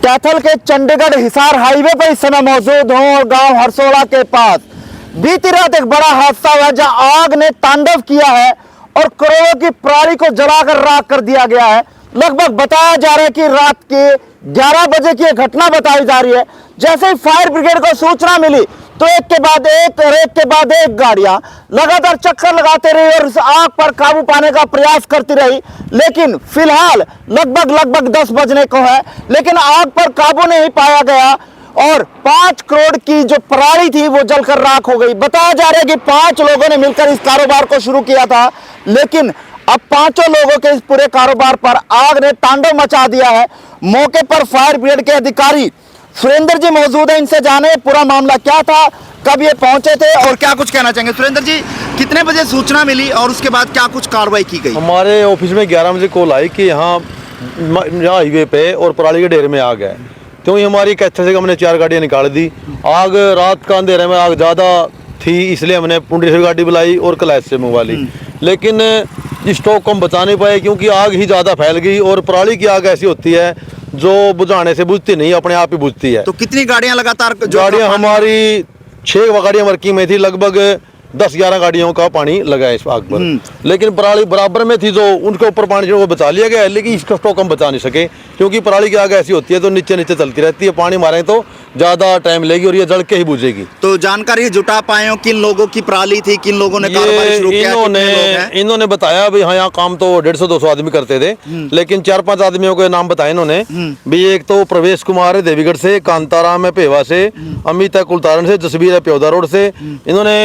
कैथल के चंडीगढ़ हिसार हाईवे पर इस समय मौजूद हूं और गांव हरसोला के पास बीती रात एक बड़ा हादसा हुआ जहां आग ने तांडव किया है और करोड़ों की पराली को जलाकर राख कर दिया गया है। लगभग बताया जा रहा है कि रात के 11 बजे की घटना बताई जा रही है। जैसे ही फायर ब्रिगेड को सूचना मिली तो एक के बाद एक गाड़ियां लगातार चक्कर लगाते रही और इस आग पर काबू पाने का प्रयास करती रही, लेकिन फिलहाल लगभग 10 बजने को है, लेकिन आग पर काबू नहीं पाया गया और 5 करोड़ की जो पराली थी वो जलकर राख हो गई। बताया जा रहा है कि 5 लोगों ने मिलकर इस कारोबार को शुरू किया था, लेकिन अब 5 लोगों के इस पूरे कारोबार पर आग ने तांडव मचा दिया है। मौके पर फायर ब्रिगेड के अधिकारी सुरेंद्र जी मौजूद है, इनसे जाने पूरा मामला क्या था, कब ये पहुंचे थे और क्या कुछ कहना चाहेंगे। सुरेंद्र जी, कितने बजे सूचना मिली और उसके बाद क्या कुछ कार्रवाई की गई? हमारे ऑफिस में 11 बजे कॉल आई कि यहाँ हाईवे पे और पराली के ढेर में आग है। तो ही हमारी कैथल से हमने 4 गाड़ियाँ निकाल दी। आग रात का अंधेरे में आग ज़्यादा थी, इसलिए हमने पुंडरी से गाड़ी बुलाई और कलैश से मंगवा ली, लेकिन स्टॉक को हम बचा नहीं पाए क्योंकि आग ही ज़्यादा फैल गई। और पराली की आग ऐसी होती है जो बुझाने से बुझती नहीं, अपने आप ही बुझती है। तो कितनी गाड़ियां लगातार? गाड़ियां हमारी 6 गाड़ियां वर्किंग में थी, लगभग 10-11 गाड़ियों का पानी लगा है इस आग पर, लेकिन पराली बराबर में थी, जो उनके ऊपर पानी जो बचा लिया गया है, लेकिन इसका स्टॉक हम बचा नहीं सके क्योंकि पराली की आग ऐसी होती है तो नीचे चलती रहती है। पानी मारेंगे तो ज़्यादा टाइम लेगी और ये जल के ही बुझेगी। तो जानकारी जुटा पाए हो किन लोगों की पराली थी, किन लोगों ने कार्रवाई शुरू किया? इन्होंने बताया भाई हाँ, यहाँ काम तो 150-200 आदमी करते थे, लेकिन 4-5 आदमियों के नाम बताए इन्होंने भी। एक तो प्रवेश कुमार है देवीगढ़ से, कांताराम है पेवा से, अमित है कुलतारण से, जसबीर है प्योदा रोड से। इन्होंने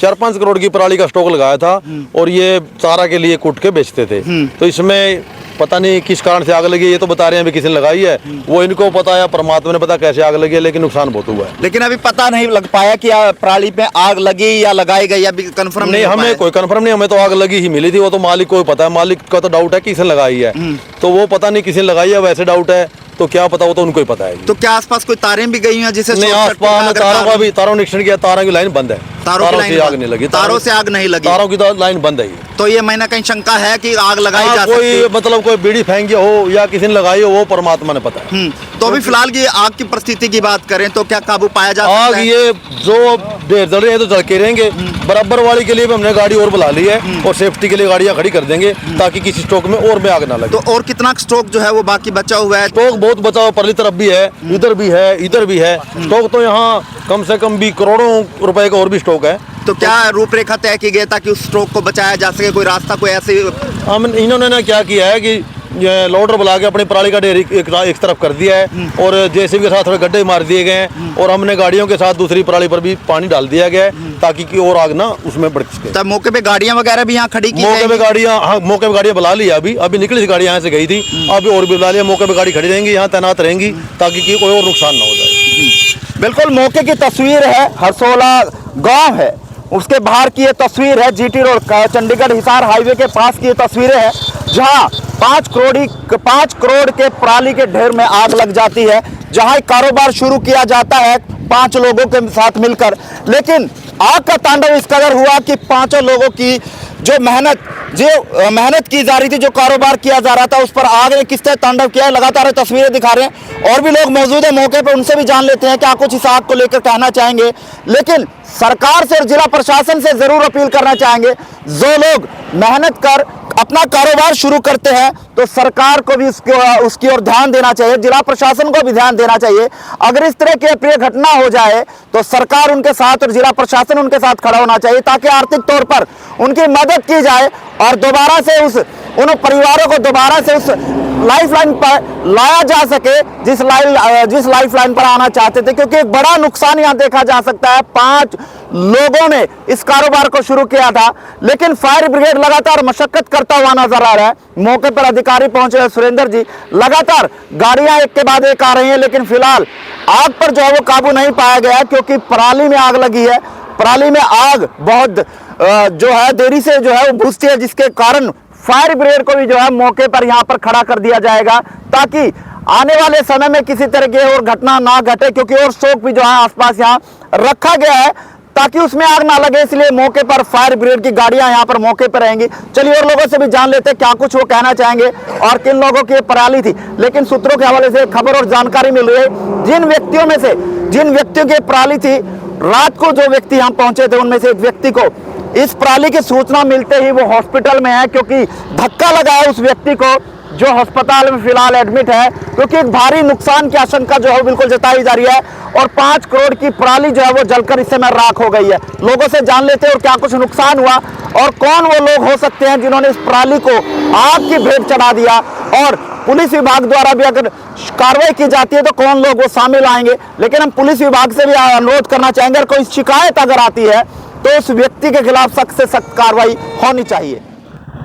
4-5 करोड़ की पराली का स्टॉक लगाया था और ये चारा के लिए कूट के बेचते थे। तो इसमें पता नहीं किस कारण से आग लगी, ये तो बता रहे हैं भी किसी ने लगाई है, वो इनको पता है, परमात्मा ने पता कैसे आग लगी है, लेकिन नुकसान बहुत हुआ है। लेकिन अभी पता नहीं लग पाया कि पराली पे आग लगी या लगाई गई, अभी कंफर्म नहीं, हमें कोई कंफर्म नहीं, हमें तो आग लगी ही मिली थी। वो तो मालिक को पता है, मालिक का तो डाउट है किसने लगाई है, तो वो पता नहीं किसने लगाई है, वैसे डाउट है तो क्या पता, वो तो उनको ही पता है। तो क्या आसपास कोई तारें भी गई हैं जिसे? नहीं, आसपास तारों का भी, तारों निरीक्षण किया, तारों की लाइन बंद है, तारों से आग नहीं लगी, तारों से आग नहीं लगी, तारों की तो लाइन बंद है। तो ये मैंने कहीं शंका है कि आग लगाई जा सकती है, कोई मतलब कोई बीड़ी फेंकी हो या किसी ने लगाई हो, वो परमात्मा ने पता है। तो अभी फिलहाल की आग की परिस्थिति की बात करें तो क्या काबू पाया जा सकता है? आग ये जो ढेर जल रहे हैं तो जल के रहेंगे। बराबर वाली के लिए भी हमने गाड़ी और बुला ली है और सेफ्टी के लिए गाड़ियां खड़ी कर देंगे ताकि किसी स्टॉक में और में आग ना लगे। तो और कितना स्टॉक जो है वो बाकी बचा हुआ है? स्टॉक बहुत बचा हुआ, परली तरफ भी है, इधर भी है, इधर भी है स्टॉक। तो यहाँ कम से कम भी करोड़ों रुपए का और भी स्टॉक है। तो क्या रूपरेखा तय की गई ताकि उस स्टॉक को बचाया जा सके? कोई रास्ता, कोई ऐसे? हम इन्होंने ना क्या किया है कि लोडर बुला के अपनी पराली का ढेर एक तरफ कर दिया है और जेसीबी के साथ थोड़े गड्ढे मार दिए गए हैं और हमने गाड़ियों के साथ दूसरी पराली पर भी पानी डाल दिया गया है ताकि कि और आग ना उसमें बढ़ सके। तब मौके पे गाड़ियां वगैरह भी यहाँ खड़ी की? मौके पे गाड़ियां, हाँ, मौके पे गाड़ियां बुला लिया, अभी निकली थी गाड़ी यहाँ से गई थी, अभी और भी बुला लिया। मौके पे गाड़ी खड़ी रहेंगी, यहाँ तैनात रहेंगी ताकि कि कोई और नुकसान ना हो जाए। बिल्कुल मौके की तस्वीर है, हरसोला गाँव है, उसके बाहर की ये तस्वीर है, GT road Chandigarh Hisar highway के पास की ये तस्वीरें हैं जहां 5 करोड़ के पराली के ढेर में आग लग जाती है, जहां कारोबार शुरू किया जाता है 5 लोगों के साथ मिलकर। लेकिन आग का तांडव इस कदर हुआ कि 5 लोगों की जो मेहनत की जा रही थी, जो कारोबार किया जा रहा था, उस पर आग ने किस तरह तांडव किया है लगातार तस्वीरें दिखा रहे हैं। और भी लोग मौजूद है मौके पर, उनसे भी जान लेते हैं क्या कुछ इस आग को लेकर कहना चाहेंगे। लेकिन सरकार से और जिला प्रशासन से जरूर अपील करना चाहेंगे, जो लोग मेहनत कर अपना कारोबार शुरू करते हैं तो सरकार को भी उसकी ओर ध्यान देना चाहिए, जिला प्रशासन को भी ध्यान देना चाहिए। अगर इस तरह की अप्रिय घटना हो जाए तो सरकार उनके साथ और जिला प्रशासन उनके साथ खड़ा होना चाहिए ताकि आर्थिक तौर पर उनकी मदद की जाए और दोबारा से उन परिवारों को दोबारा से उस लाइफलाइन पर लाया जा सके जिस लाइफलाइन पर आना चाहते थे, क्योंकि एक बड़ा नुकसान यहां देखा जा सकता है। 5 लोगों ने इस कारोबार को शुरू किया था, लेकिन फायर ब्रिगेड लगातार मशक्कत करता हुआ नजर आ रहा है। मौके पर अधिकारी पहुंचे सुरेंद्र जी, लगातार गाड़ियां एक के बाद एक आ रही हैं, लेकिन फिलहाल आग पर जो है वो काबू नहीं पाया गया क्योंकि पराली में आग लगी है। पराली में आग बहुत जो है देरी से जो है वो बुझती है, जिसके कारण फायर ब्रिगेड को भी जो है मौके पर यहाँ पर खड़ा कर दिया जाएगा ताकि आने वाले समय में किसी तरह की और घटना ना घटे, क्योंकि और स्टॉक भी जो है आसपास यहाँ रखा गया है ताकि उसमें आग ना लगे, इसलिए मौके पर फायर ब्रिगेड की गाड़ियां यहाँ पर मौके पर रहेंगी। चलिए और लोगों से भी जान लेते हैं क्या कुछ वो कहना चाहेंगे और किन लोगों की पराली थी। लेकिन सूत्रों के हवाले से खबर और जानकारी मिल रही है, जिन व्यक्तियों की पराली थी, रात को जो व्यक्ति यहाँ पहुंचे थे उनमें से एक व्यक्ति को इस पराली की सूचना मिलते ही वो हॉस्पिटल में है, क्योंकि धक्का लगा है उस व्यक्ति को जो अस्पताल में फिलहाल एडमिट है, क्योंकि एक भारी नुकसान की आशंका जो है बिल्कुल जताई जा रही है और 5 करोड़ की पराली जो है वो जलकर इस समय राख हो गई है। लोगों से जान लेते हैं और क्या कुछ नुकसान हुआ और कौन वो लोग हो सकते हैं जिन्होंने इस पराली को आग की भेंट चढ़ा दिया, और पुलिस विभाग द्वारा भी अगर कार्रवाई की जाती है तो कौन लोग वो शामिल आएंगे। लेकिन हम पुलिस विभाग से भी अनुरोध करना चाहेंगे, अगर कोई शिकायत अगर आती है तो उस व्यक्ति के खिलाफ सख्त से सख्त कार्रवाई होनी चाहिए।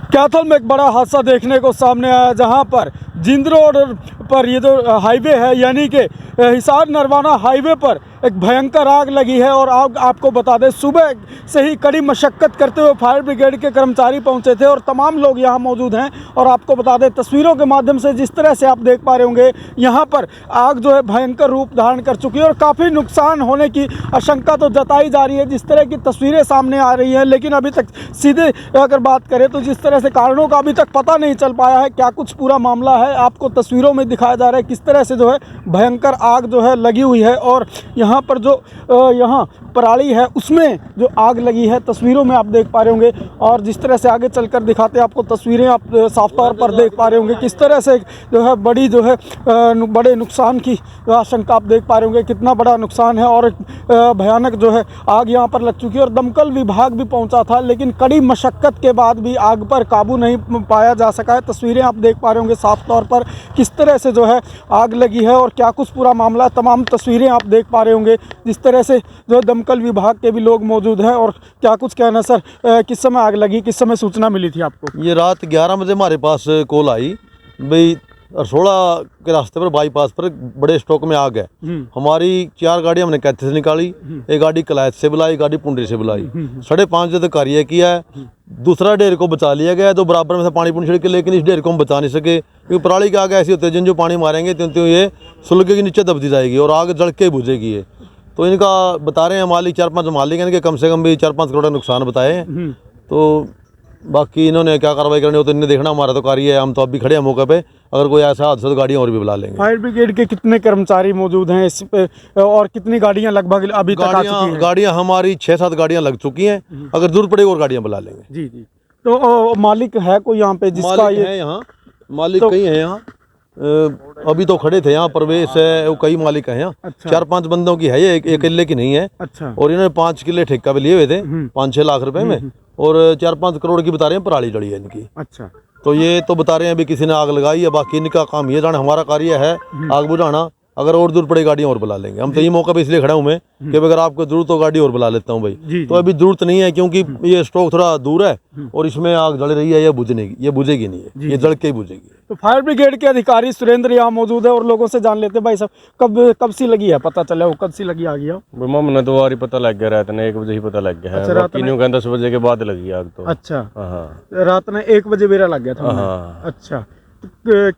कैथल में एक बड़ा हादसा देखने को सामने आया, जहां पर जिंद रोड पर ये जो हाईवे है यानी कि हिसार नरवाना हाईवे पर एक भयंकर आग लगी है। और आग आपको बता दें, सुबह से ही कड़ी मशक्कत करते हुए फायर ब्रिगेड के कर्मचारी पहुंचे थे और तमाम लोग यहां मौजूद हैं। और आपको बता दें, तस्वीरों के माध्यम से जिस तरह से आप देख पा रहे होंगे, यहां पर आग जो है भयंकर रूप धारण कर चुकी है और काफ़ी नुकसान होने की आशंका तो जताई जा रही है जिस तरह की तस्वीरें सामने आ रही हैं। लेकिन अभी तक सीधे अगर बात करें तो जिस तरह से कारणों का अभी तक पता नहीं चल पाया है, क्या कुछ पूरा मामला है आपको तस्वीरों में दिखाया जा रहा है किस तरह से जो है भयंकर आग जो है लगी हुई है। और यहाँ पर जो यहाँ पराली है उसमें जो आग लगी है तस्वीरों में आप देख पा रहे होंगे। और जिस तरह से आगे चलकर दिखाते हैं आपको तस्वीरें, आप साफ तौर पर देख पा रहे होंगे किस तरह से जो है बड़ी जो है बड़े नुकसान की आशंका आप देख पा रहे होंगे, कितना बड़ा नुकसान है। और भयानक जो है आग यहाँ पर लग चुकी है और दमकल विभाग भी पहुँचा था, लेकिन कड़ी मशक्क़त के बाद भी आग पर काबू नहीं पाया जा सका है। तस्वीरें आप देख पा रहे होंगे साफ तौर पर किस तरह से जो है आग लगी है और क्या कुछ पूरा मामला, तमाम तस्वीरें आप देख पा रहे होंगे जिस तरह से जो दमकल विभाग के भी लोग मौजूद हैं। और क्या कुछ कहना सर, किस समय आग लगी, किस समय सूचना मिली थी आपको? ये रात 11 बजे हमारे पास कॉल आई भाई रसोड़ा के रास्ते पर बाईपास पर बड़े स्टॉक में आग है। हमारी 4 गाड़ियां हमने कैथे से निकाली, एक गाड़ी कलायत से बुलाई, गाड़ी पुंडरी से बुलाई। 5:30 बजे तक कार्य किया है। दूसरा ढेर को बचा लिया गया है, तो बराबर में से पानी पुनी छिड़के, लेकिन इस ढेर को हम बचा नहीं सके क्योंकि पराली की आग ऐसी होती है जिन जो पानी मारेंगे त्यों ये सुलगे के नीचे दबती जाएगी और आग जल के बुझेगी। ये तो इनका बता रहे हैं मालिक, 4-5 मालिक हैं, इनके कम से कम भी 4-5 करोड़ का नुकसान बताए हैं। तो बाकी इन्होंने क्या कार्रवाई करनी हो तो इन्हें देखना, हमारा तो कार्य है, हम तो अभी खड़े हैं मौके पे। अगर कोई ऐसा हादसा तो गाड़ियाँ और भी बुला लेंगे। फायर ब्रिगेड के कितने कर्मचारी मौजूद हैं इस पे और कितनी गाड़ियां लगभग अभी तक आ चुकी हैं? गाड़ियाँ हमारी 6-7 गाड़ियाँ लग चुकी हैं, अगर जरूरत पड़ेगी और गाड़ियाँ बुला लेंगे। जी जी। तो मालिक है कोई यहाँ पे जिसका मालिक है यहाँ? मालिक तो कई है यहाँ, अभी तो खड़े थे यहाँ, प्रवेश है, वो कई मालिक हैं यहाँ। अच्छा। 4-5 बंदों की है ये, एक किले की नहीं है। अच्छा। और इन्होंने 5 किले ठेका पे लिए हुए थे 5-6 लाख रुपए में, और 4-5 करोड़ की बता रहे हैं पराली जड़ी है इनकी। अच्छा। तो ये तो बता रहे हैं अभी किसी ने आग लगाई है, बाकी इनका काम ये जाना, हमारा कार्य है आग बुझाना। अगर और दूर पड़े गाड़ियाँ और बुला लेंगे। हम तो ये मौका पे इसलिए खड़ा हूँ मैं कि अगर आपको जरूरत हो गाड़ी और बुला लेता हूँ भाई। तो अभी जरूरत नहीं है क्योंकि ये स्टॉक थोड़ा दूर है और इसमें आग जल रही है, ये बुझेगी नहीं है, ये जल के ही बुझेगी। तो फायर ब्रिगेड के अधिकारी सुरेंद्र यहाँ मौजूद है और लोगों से जान लेते हैं भाई साहब कब सी लगी है, पता चला वो कब सी लगी आ गया? मैंने तो वारी पता लग गया, रात ने 1 बजे ही पता लग गया है। अच्छा, रात ने 10 बजे के बाद लगी आग तो। अच्छा रात में 1 बजे मेरा लग गया था। अच्छा,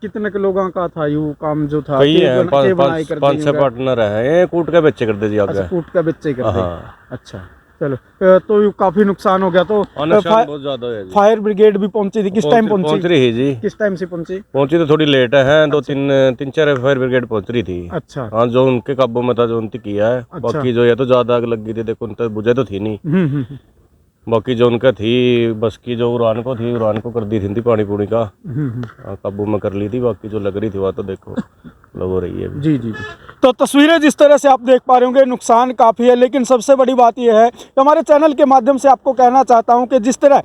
कितने के लोगों का था यू काम जो था? कई है, 5-6 पार्टनर है, कूट के बच्चे करते जी। अच्छा, कूट के बच्चे करते। अच्छा चलो, तो काफी नुकसान हो गया। तो बहुत ज्यादा है। फायर ब्रिगेड भी पहुंची थी, किस टाइम पहुंच रही है जी? किस टाइम से पहुंची तो थोड़ी लेट है, 2-3-4 फायर ब्रिगेड पहुंच रही थी। अच्छा। हाँ, जो उनके काबू में था जो उनकी किया है। बाकी जो है तो ज्यादा आग लग गई थी, देखो उनका बुझे तो थी नहीं। बाकी जो उनका थी बस की जो उड़ान को कर दी थी पानी पूनी का, काबू में कर ली थी। बाकी जो लग रही थी वह तो देखो लग हो रही है। जी जी। तो तस्वीरें जिस तरह से आप देख पा रहे होंगे, नुकसान काफ़ी है, लेकिन सबसे बड़ी बात यह है कि हमारे चैनल के माध्यम से आपको कहना चाहता हूं कि जिस तरह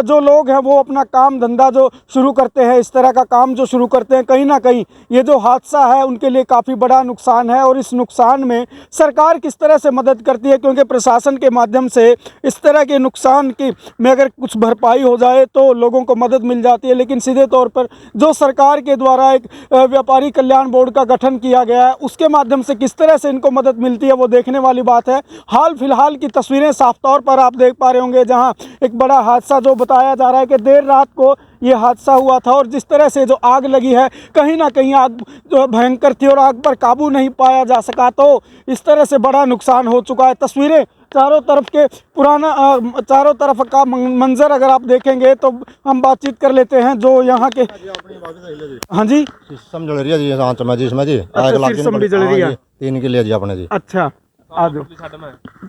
जो लोग हैं वो अपना काम धंधा जो शुरू करते हैं, इस तरह का काम जो शुरू करते हैं, कहीं ना कहीं ये जो हादसा है उनके लिए काफ़ी बड़ा नुकसान है। और इस नुकसान में सरकार किस तरह से मदद करती है, क्योंकि प्रशासन के माध्यम से इस तरह के नुकसान की में अगर कुछ भरपाई हो जाए तो लोगों को मदद मिल जाती है। लेकिन सीधे तौर पर जो सरकार के द्वारा एक व्यापारी कल्याण बोर्ड का गठन किया गया है, उसके माध्यम से किस तरह से इनको मदद मिलती है वो देखने वाली बात है। हाल फिलहाल की तस्वीरें साफ तौर पर आप देख पा रहे होंगे, जहां एक बड़ा हादसा जो बताया जा रहा है कि देर रात को ये हादसा हुआ था। और जिस तरह से जो आग लगी है, कहीं ना कहीं आग जो भयंकर थी और आग पर काबू नहीं पाया जा सका, तो इस तरह से बड़ा नुकसान हो चुका है। तस्वीरें चारों तरफ के चारों तरफ का मंजर अगर आप देखेंगे तो हम बातचीत कर लेते हैं जो यहाँ के। हाँ जी, सिस्टम जल रही है जी, शांत में जी, इसमें जी अच्छा, आग लग सिस्टम भी जल रही है। 3 किले जी अपने जी। अच्छा, आ जाओ।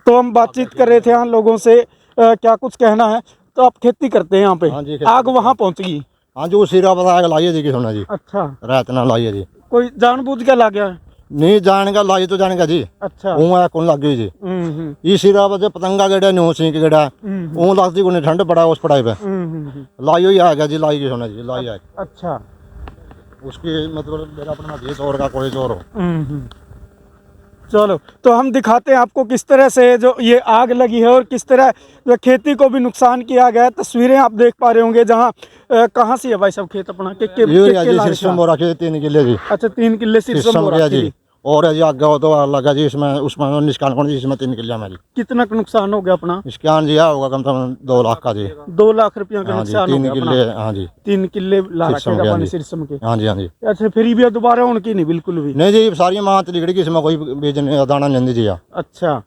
तो हम बातचीत कर रहे थे यहाँ लोगों से, क्या कुछ कहना है? तो आप खेती करते हैं यहाँ पे? हाँ जी, खेती आग वहाँ पहुँच गई? हाँ जी, वो सिरा पता आग लाई है जी, किसने जी अच्छा, रात ना लाई है जी। कोई जानबूझ के लग गया है? नहीं जानेगा लाई तो जानेगा जी। अच्छा, वो है कौन लग गई जी, हम्म, ये सिरा बजे पतंगा गेड़ा न्यू सिंह गेड़ा वो लगती को ठंड पड़ा उस पढ़ाई पे लाई हुई आ गया जी, लाई किसने जी, लाई है। अच्छा, उसकी मतलब मेरा अपना देश और का कोई और हो। चलो तो हम दिखाते हैं आपको किस तरह से जो ये आग लगी है और किस तरह जो खेती को भी नुकसान किया गया है। तस्वीरें आप देख पा रहे होंगे जहाँ कहाँ से है भाई सब खेत अपना ये सिस्टम हो रखी 3 किले जी। अच्छा, 3 किले सिस्टम हो रखी जी। और है जी आगे हो तो लगा जी, इसमें उसमें निष्कान कौन जी, इसमें 3 किले में जी। कितना का नुकसान हो गया अपना? निष्कान जी होगा कम से कम 2 लाख का जी। 2 लाख रुपया का हाँ जी, नुकसान हो 3 गया किले। अपना। हाँ जी, 3 किले ला सिस्टम रखेगा के, पानी हाँ जी। सिस्टम के। हाँ जी, हाँ जी। अच्छा, फिर भी दोबारा उनकी नहीं बिल्कुल भी? नहीं जी, सारी मात लिगड़ी की, इसमें कोई बीज दाना नहीं दी जी। अच्छा,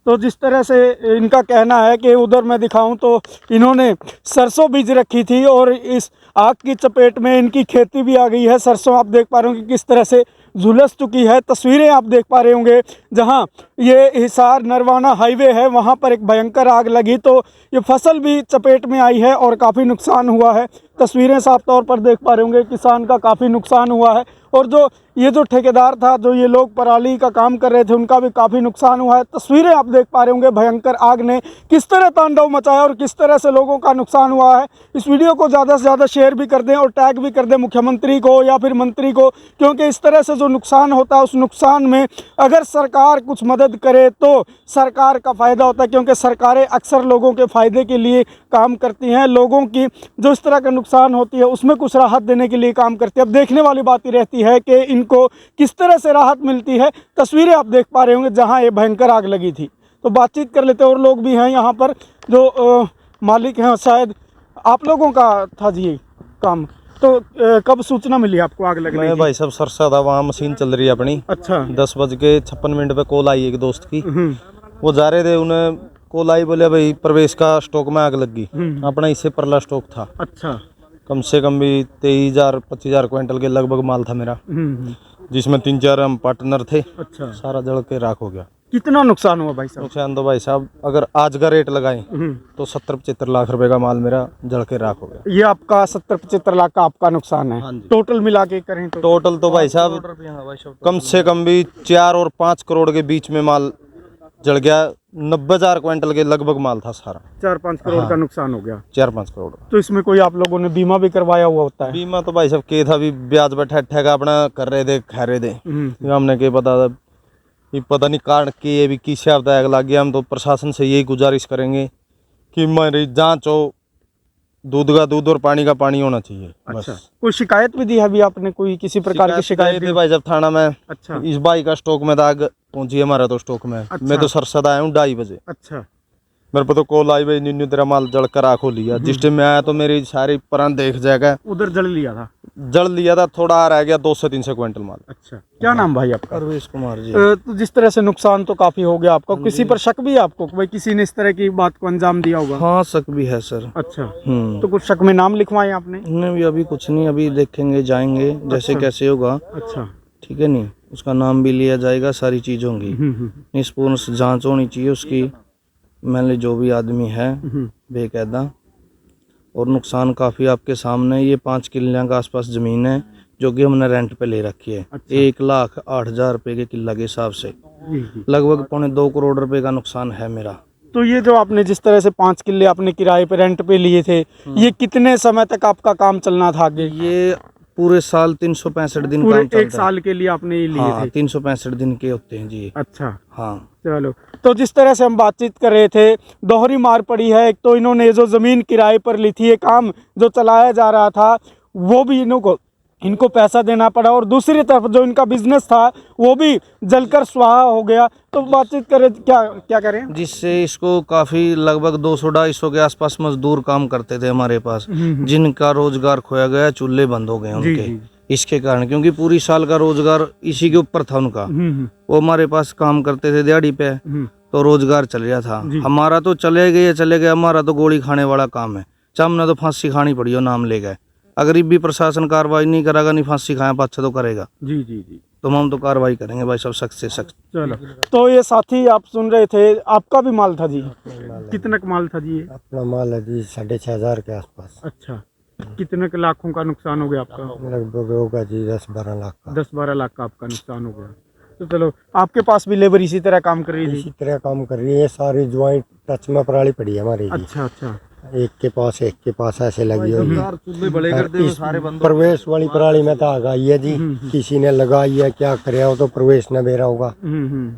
तो जिस तरह से इनका कहना है कि उधर मैं दिखाऊं तो इन्होंने सरसों बीज रखी थी और इस आग की चपेट में इनकी खेती भी आ गई है। सरसों आप देख पा रहे होंगे किस तरह से झुलस चुकी है। तस्वीरें आप देख पा रहे होंगे जहां ये हिसार नरवाना हाईवे है, वहां पर एक भयंकर आग लगी तो ये फसल भी चपेट में आई है और काफ़ी नुकसान हुआ है। तस्वीरें साफ तौर पर देख पा रहे होंगे, किसान का काफ़ी नुकसान हुआ है और जो ठेकेदार था, जो ये लोग पराली का काम कर रहे थे, उनका भी काफ़ी नुकसान हुआ है। तस्वीरें आप देख पा रहे होंगे भयंकर आग ने किस तरह तांडव मचाया और किस तरह से लोगों का नुकसान हुआ है। इस वीडियो को ज़्यादा से ज़्यादा शेयर भी कर दें और टैग भी कर दें मुख्यमंत्री को या फिर मंत्री को, क्योंकि इस तरह से जो नुकसान होता है उस नुकसान में अगर सरकार कुछ मदद करे तो सरकार का फ़ायदा होता है, क्योंकि सरकारें अक्सर लोगों के फ़ायदे के लिए काम करती हैं। लोगों की जो इस तरह का नुकसान होती है उसमें कुछ राहत देने के लिए काम करती है। अब देखने वाली बात ही रहती है कि इनको किस तरह से राहत मिलती है। तस्वीरें आप देख पा रहे होंगे जहां ये भयंकर आग लगी थी। तो बातचीत कर लेते हैं, और लोग भी हैं यहाँ पर जो मालिक हैं, शायद आप लोगों का था जी ये काम। तो कब सूचना मिली आपको आग लगने की? भाई साहब सरसा था, वहाँ मशीन चल रही है अपनी। अच्छा, 10:56 पे कॉल आई एक दोस्त की, वो जा रहे थे, उन्हें कॉल आई, बोले भाई प्रवेश का स्टॉक में आग लगी। अपना इससे परला स्टॉक था। अच्छा, कम से कम भी 23,000-25,000 क्विंटल के लगभग माल था मेरा, जिसमें 3-4 हम पार्टनर थे। अच्छा, सारा जल के राख हो गया। कितना नुकसान हुआ भाई साहब? नुकसान तो भाई साहब अगर आज का रेट लगाएं तो 70-75 लाख रुपए का माल मेरा जल के राख हो गया। ये आपका 70-75 लाख का आपका नुकसान है? हाँ जी। टोटल मिला के करें तो? टोटल तो भाई साहब कम से कम भी 4 और 5 करोड़ के बीच में माल जल गया। 90,000 क्विंटल के लगभग माल था सारा। 4-5 करोड़ का नुकसान हो गया। 4-5 करोड़। तो इसमें कोई आप लोगों ने बीमा भी करवाया हुआ होता है? बीमा तो भाई साहब के था, भी ब्याज बैठा ठेका अपना कर रहे थे, खा रहे थे। हमने के पता था, ये पता नहीं कारण के ये भी किस हिसाब से आग लग गया। हम तो प्रशासन से यही गुजारिश करेंगे कि मेरी जांच हो, दूध का दूध और पानी का पानी होना चाहिए। अच्छा, बस। कोई शिकायत भी दी है अभी आपने? कोई किसी प्रकार की शिकायत दी भाई साहब थाना में। अच्छा, इस बाई का स्टॉक में आग पहुंची हमारा तो स्टॉक में। अच्छा। मैं तो सरसद आया हूँ 2:30 बजे। अच्छा, मेरे को तो कॉल आई, भाई न्यू तेरा माल जल कर आँख हो लिया। जिस टाइम में आया तो मेरी सारी प्राण देख जाएगा, उधर जल लिया था? जल लिया था, थोड़ा आ रह गया 200-300 क्विंटल माल। अच्छा, क्या नाम भाई आपका? परवेश कुमार जी। तो जिस तरह से नुकसान तो काफी हो गया आपका, किसी पर शक भी है आपको कि भाई किसी ने इस तरह की बात को अंजाम दिया होगा? हाँ शक भी है सर। अच्छा, तो कुछ शक में नाम लिखवाए आपने? नहीं अभी कुछ नहीं, अभी देखेंगे, जाएंगे जैसे कैसे होगा। अच्छा, ठीक है, नहीं उसका नाम भी लिया जाएगा, सारी चीज होंगी, निष्पूर्ण जांच होनी चाहिए उसकी। मैंने जो भी आदमी है बेकायदा, और नुकसान काफ़ी आपके सामने। ये 5 किले के आसपास ज़मीन है जो कि हमने रेंट पे ले रखी है। अच्छा। 1,08,000 रुपये के किला के हिसाब से लगभग 2.25 करोड़ रुपए का नुकसान है मेरा। तो ये जो आपने जिस तरह से 5 किले अपने किराए पे रेंट पे लिए थे, ये कितने समय तक आपका काम चलना था आगे? ये पूरे साल 365 दिन पूरे काम चलता है। 1 साल के लिए आपने ये लिए हाँ, थे? 365 दिन के होते हैं जी। अच्छा, हाँ चलो। तो जिस तरह से हम बातचीत कर रहे थे, दोहरी मार पड़ी है। एक तो इन्होंने जो ज़मीन किराए पर ली थी, ये काम जो चलाया जा रहा था वो भी इनको इनको पैसा देना पड़ा और दूसरी तरफ जो इनका बिजनेस था वो भी जलकर स्वाहा हो गया। तो बातचीत करें, क्या क्या करें, जिससे इसको काफ़ी लगभग 200-250 के आसपास मजदूर काम करते थे हमारे पास, जिनका रोजगार खोया गया, चूल्हे बंद हो गए उनके इसके कारण, क्योंकि पूरी साल का रोजगार इसी के ऊपर था उनका। वो हमारे पास काम करते थे दिहाड़ी पे, तो रोजगार चल रहा था। हमारा तो चले गए, हमारा तो गोली खाने वाला काम है। हमने तो फांसी खानी पड़ी हो, नाम ले गए। अगर भी प्रशासन कार्रवाई नहीं करेगा, नहीं फांसी खाया पाछा तो करेगा। जी जी जी, तो हम तो कार्रवाई करेंगे भाई, सब सख्त से सख्त। चलो। तो ये साथी आप सुन रहे थे, आपका भी माल था जी? कितना का माल था जी ये? अपना माल है जी 6,500 के आसपास। अच्छा, कितने के लाखों का नुकसान हो गया आपका? लगभग होगा जी 10-12 लाख का। 10-12 लाख का आपका नुकसान हो गया। तो चलो, आपके पास भी लेबर इसी तरह काम कर रही थी? इसी तरह काम कर रही है, सारी ज्वाइंट टच में पराली पड़ी है हमारी जी। अच्छा अच्छा, एक के पास ऐसे लगी हुई है। चूल्हे बड़े कर दे, सारे बंद। प्रवेश वाली पराली में तो आग आई है जी, किसी ने लगाई है, क्या करे हो तो प्रवेश न बेरा होगा।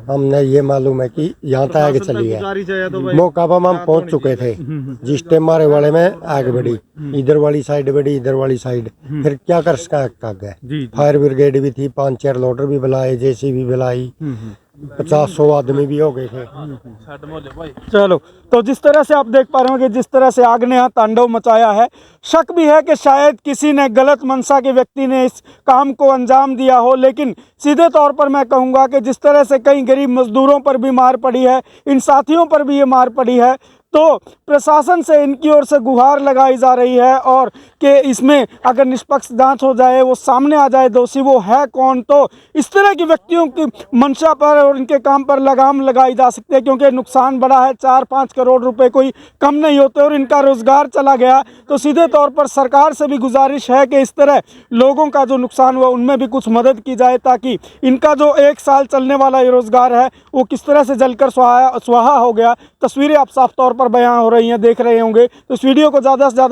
हमने ये मालूम है कि यहाँ तक आग चली है। मौका पर हम पहुँच चुके थे, जिस टाइम मारे वाले में आग बढ़ी, इधर वाली साइड बढ़ी, इधर वाली साइड, फिर क्या कर सका आग है। फायर ब्रिगेड भी थी, 5-4 लोडर भी बुलाए, जेसीबी भी बुलाई, 50-100 आदमी भी हो गए थे। चलो। तो जिस तरह से आप देख पा रहे हो कि जिस तरह से आग ने यहाँ तांडव मचाया है, शक भी है कि शायद किसी ने गलत मंशा के व्यक्ति ने इस काम को अंजाम दिया हो। लेकिन सीधे तौर पर मैं कहूँगा कि जिस तरह से कई गरीब मजदूरों पर भी मार पड़ी है, इन साथियों पर भी ये मार पड़ी है, तो प्रशासन से इनकी ओर से गुहार लगाई जा रही है और कि इसमें अगर निष्पक्ष जांच हो जाए, वो सामने आ जाए दोषी वो है कौन, तो इस तरह के व्यक्तियों की मंशा पर और इनके काम पर लगाम लगाई जा सकती है। क्योंकि नुकसान बड़ा है, 4-5 करोड़ रुपए कोई कम नहीं होते और इनका रोजगार चला गया। तो सीधे तौर पर सरकार से भी गुजारिश है कि इस तरह लोगों का जो नुकसान हुआ उनमें भी कुछ मदद की जाए, ताकि इनका जो 1 साल चलने वाला ये रोजगार है वो किस तरह से जलकर स्वाहा हो गया। तस्वीरें आप साफ तौर पर बयां हो रही हैं, देख रहे होंगे। तो इस वीडियो को ज़्यादा से ज़्यादा